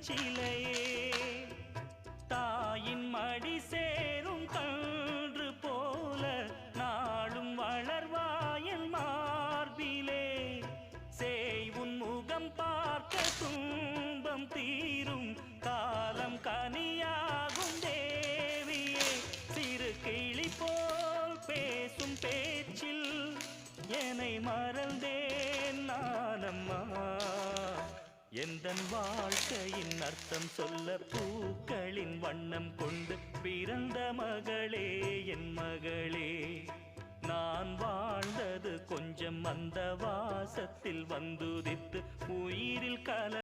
சிலையே தாயின் மடி சேரும் கன்று போல நாளும் வளர்வாயன் மார்பிலே சேய் உன் முகம் பார்க்க துன்பம் தீரும் காலம் கனியாகும் தேவியே சிறு கிளி போல் பேசும் பேச்சில் என்னை மறந்தேன் நானம்மா எந்தன் வாழ்க்கையின் அர்த்தம் சொல்ல பூக்களின் வண்ணம் கொண்டு பிறந்த மகளே என் மகளே நான் வாழ்ந்தது கொஞ்சம் அந்த வாசத்தில் வந்துதித்து உயிரில் கல